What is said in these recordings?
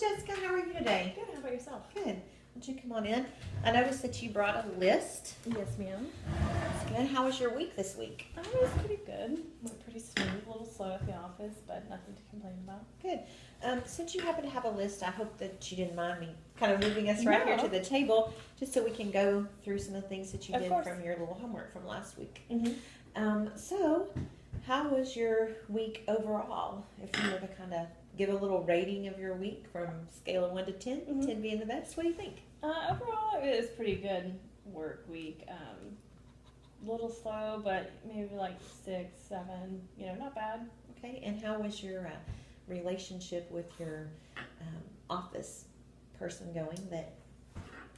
Jessica. How are you today? Good. How about yourself? Good. Why don't you come on in? I noticed that you brought a list. Yes, ma'am. That's good. How was your week this week? It was pretty good. Went pretty smooth. A little slow at the office, but nothing to complain about. Good. Since you happen to have a list, I hope that you didn't mind me kind of moving us right here No. to the table, just so we can go through some of the things that you Of did course. from your little homework from last week. Mm-hmm. So, how was your week overall? If you were to kind of give a little rating of your week from scale of 1 to 10, Mhm. 10 being the best, what do you think? Overall, it was pretty good work week. A little slow, but maybe like 6, 7. Not bad. Okay, and how was your relationship with your office person going? That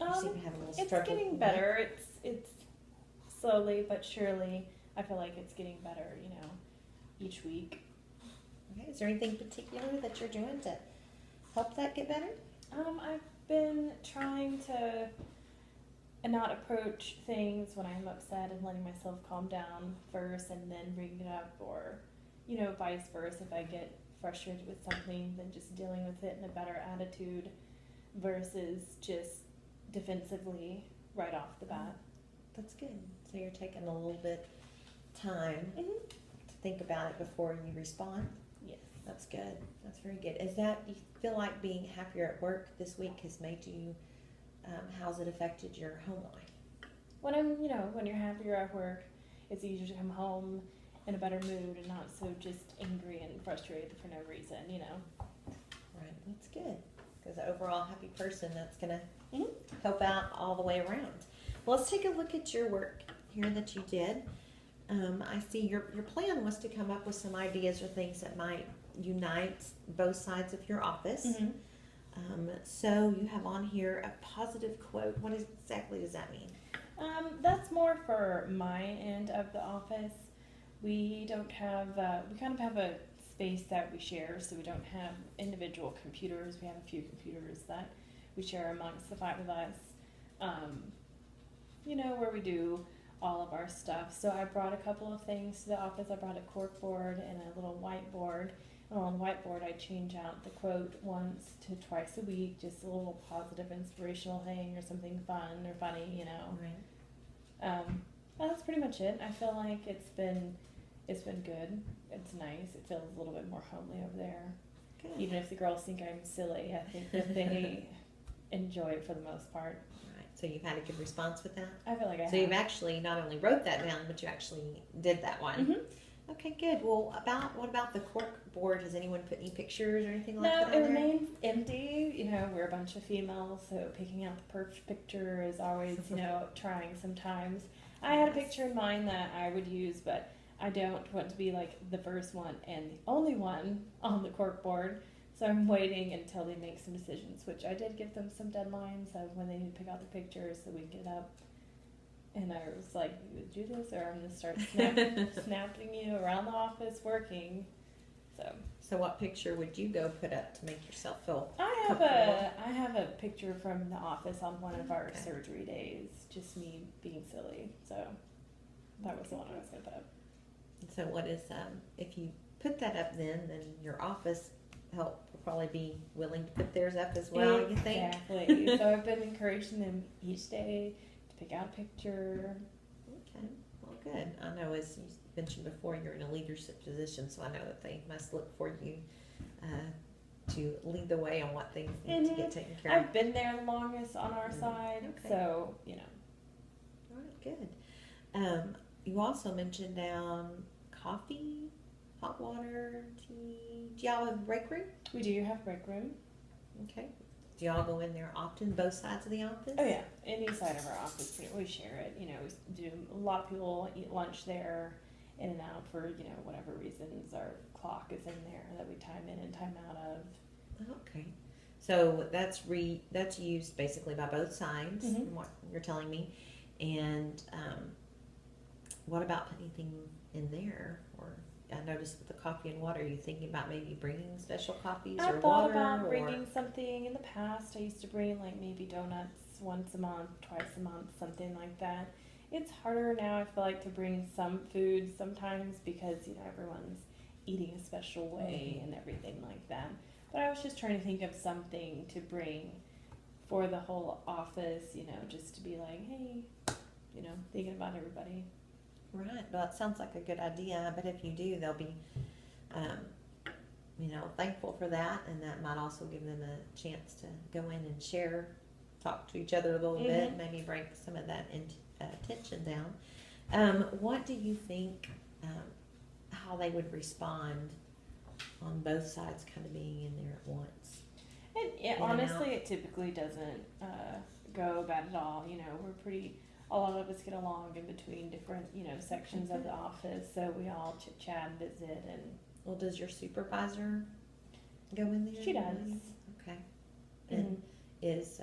you seem to have a little It's struggle. getting with? better. It's slowly but surely. I feel like it's getting better. Each week. Okay, is there anything particular that you're doing to help that get better? I've been trying to not approach things when I'm upset and letting myself calm down first and then bring it up, or, vice versa. If I get frustrated with something, then just dealing with it in a better attitude versus just defensively right off the bat. That's good. So you're taking a little bit time Mm-hmm. to think about it before you respond. Yes. That's good. That's very good. Do you feel like being happier at work this week has made you, how's it affected your home life? When you're happier at work, it's easier to come home in a better mood and not so just angry and frustrated for no reason. Right, that's good. Because an overall happy person, that's going to Mhm. help out all the way around. Well, let's take a look at your work here that you did. I see your plan was to come up with some ideas or things that might unite both sides of your office. Mm-hmm. So you have on here a positive quote. What exactly does that mean? That's more for my end of the office. We don't have, we kind of have a space that we share, so we don't have individual computers. We have a few computers that we share amongst the 5 of us, where we do all of our stuff. So I brought a couple of things to the office. I brought a cork board and a little whiteboard. And on the whiteboard, I change out the quote once to twice a week, just a little positive, inspirational thing or something fun or funny, Right. That's pretty much it. I feel like it's been good. It's nice. It feels a little bit more homely over there. Good. Even if the girls think I'm silly, I think that they enjoy it for the most part. Right. So you've had a good response with that? I feel like I So have. you've actually not only wrote that down, but you actually did that one. Mm-hmm. Okay, good. Well, what about the cork board? Has anyone put any pictures or anything like No, that it on there? remains empty. We're a bunch of females, so picking out the perfect picture is always, trying sometimes. I had a picture in mind that I would use, but I don't want to be like the first one and the only one on the cork board. So I'm waiting until they make some decisions, which I did give them some deadlines of when they need to pick out the pictures so we can get up. And I was like, you would do this, or I'm going to start snapping you around the office working. So what picture would you go put up to make yourself feel I comfortable? have a picture from the office on one of our Okay. surgery days, just me being silly. So that was the one I was going to put up. So what is, if you put that up then your office help will probably be willing to put theirs up as well, you think? Exactly. So I've been encouraging them each day to pick out a picture. Okay, well, good. I know, as you mentioned before, you're in a leadership position, so I know that they must look for you to lead the way on what things need to get taken care of. I've been there the longest on our side, Okay. so, All right, good. You also mentioned coffee, hot water, tea. Do y'all have a break room? we do have break room. Okay. Do y'all go in there often, both sides of the office? Oh, yeah. Any side of our office, we share it. We do, a lot of people eat lunch there, in and out for, whatever reasons. Our clock is in there that we time in and time out of. Okay. So that's used basically by both sides, Mhm. from what you're telling me. And what about putting anything in there? Or I noticed with the coffee and water, are you thinking about maybe bringing special coffees I or thought water? about or- bringing something in the past. I used to bring like maybe donuts once a month, twice a month, something like that. It's harder now, I feel like, to bring some food sometimes because, everyone's eating a special way and everything like that. But I was just trying to think of something to bring for the whole office, you know, just to be like, hey, you know, thinking about everybody. Right. Well, it sounds like a good idea, but if you do, they'll be, um, thankful for that, and that might also give them a chance to go in and share, talk to each other a little bit, maybe break some of that tension down. What do you think, how they would respond on both sides kind of being in there at once? And honestly, it typically doesn't go bad at all. You know, a lot of us get along in between different, you know, sections of the office, so we all chit chat and visit. And Well, does your supervisor go in there? she does. Okay. And is,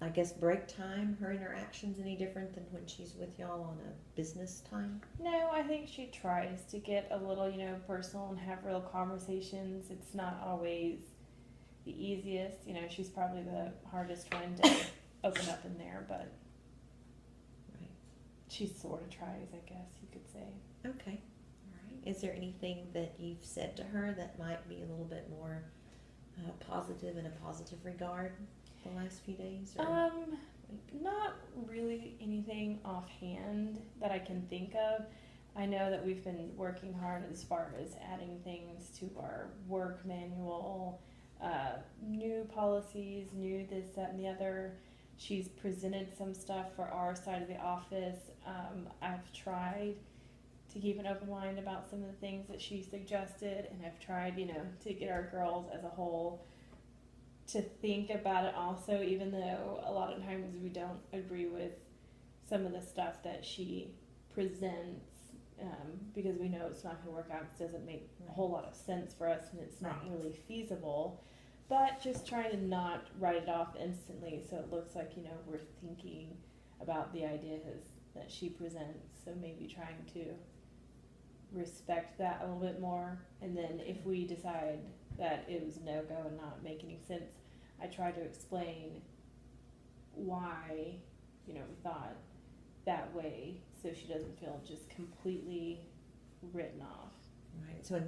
I guess, break time, her interactions any different than when she's with y'all on a business time? No, I think she tries to get a little, you know, personal and have real conversations. It's not always the easiest. You know, she's probably the hardest one to open up in there, but Right. she sort of tries, I guess you could say. Okay. All right. Is there anything that you've said to her that might be a little bit more positive in a positive regard the last few days? Or? Not really anything offhand that I can think of. I know that we've been working hard as far as adding things to our work manual, new policies, new this, that, and the other. She's presented some stuff for our side of the office. I've tried to keep an open mind about some of the things that she suggested, and I've tried, you know, to get our girls as a whole to think about it also, even though a lot of times we don't agree with some of the stuff that she presents, because we know it's not going to work out, because it doesn't make a whole lot of sense for us, and it's not really feasible. But just trying to not write it off instantly, so it looks like, you know, we're thinking about the ideas that she presents. So maybe trying to respect that a little bit more, and then if we decide that it was a no-go and not make any sense, I try to explain why, you know, we thought that way, so she doesn't feel just completely written off. Right. So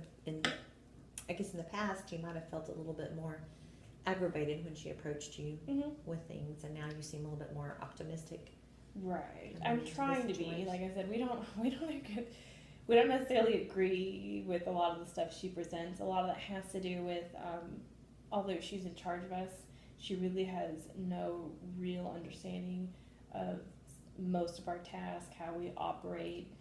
I guess in the past you might have felt a little bit more aggravated when she approached you with things, and now you seem a little bit more optimistic. Right. I'm trying to be. Like I said, we don't necessarily agree with a lot of the stuff she presents. A lot of that has to do with, although she's in charge of us, she really has no real understanding of most of our tasks, how we operate,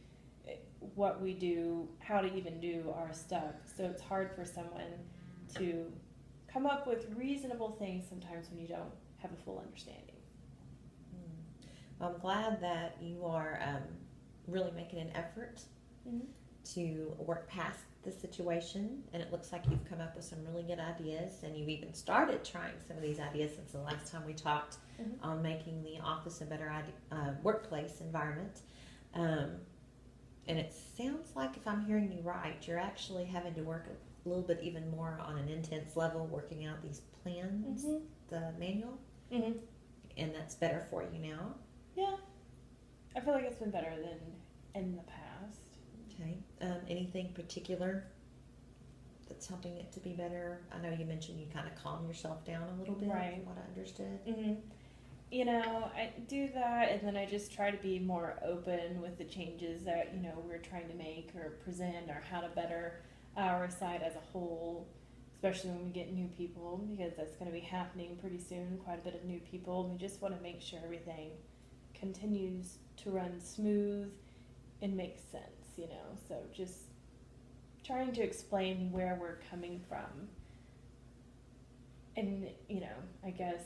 what we do, how to even do our stuff. So it's hard for someone to come up with reasonable things sometimes when you don't have a full understanding. I'm glad that you are really making an effort to work past the situation, and it looks like you've come up with some really good ideas, and you've even started trying some of these ideas since the last time we talked on making the office a better workplace environment. And it sounds like, if I'm hearing you right, you're actually having to work a little bit even more on an intense level, working out these plans, the manual, and that's better for you now. Yeah, I feel like it's been better than in the past. Okay. Anything particular that's helping it to be better? I know you mentioned you kind of calm yourself down a little bit, right, from what I understood. You know, I do that, and then I just try to be more open with the changes that, you know, we're trying to make or present, or how to better our side as a whole, especially when we get new people, because that's going to be happening pretty soon, quite a bit of new people. We just want to make sure everything continues to run smooth and make sense, you know, so just trying to explain where we're coming from, and, you know, I guess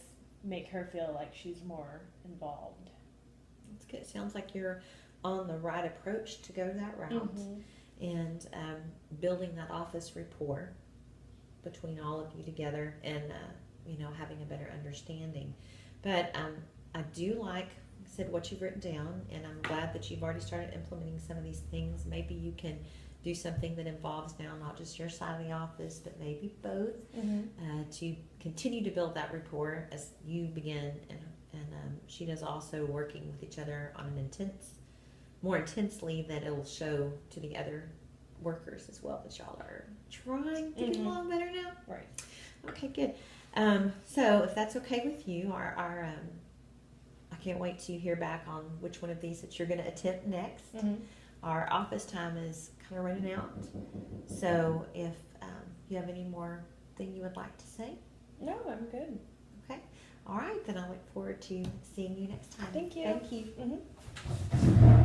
make her feel like she's more involved. That's good. It sounds like you're on the right approach to go that route, and building that office rapport between all of you together, and you know, having a better understanding. But I do like said what you've written down, and I'm glad that you've already started implementing some of these things. Maybe you can do something that involves now not just your side of the office, but maybe both, to continue to build that rapport as you begin, and she does also, working with each other on an more intensely, that it'll show to the other workers as well that y'all are trying to get Mhm. along better now. Right. Okay, good. So if that's okay with you, I can't wait to hear back on which one of these that you're going to attempt next. Mm-hmm. Our office time is kind of running out, so if you have any more thing you would like to say, No, I'm good. okay. All right, then I look forward to seeing you next time. Thank you. Thank you. Mm-hmm.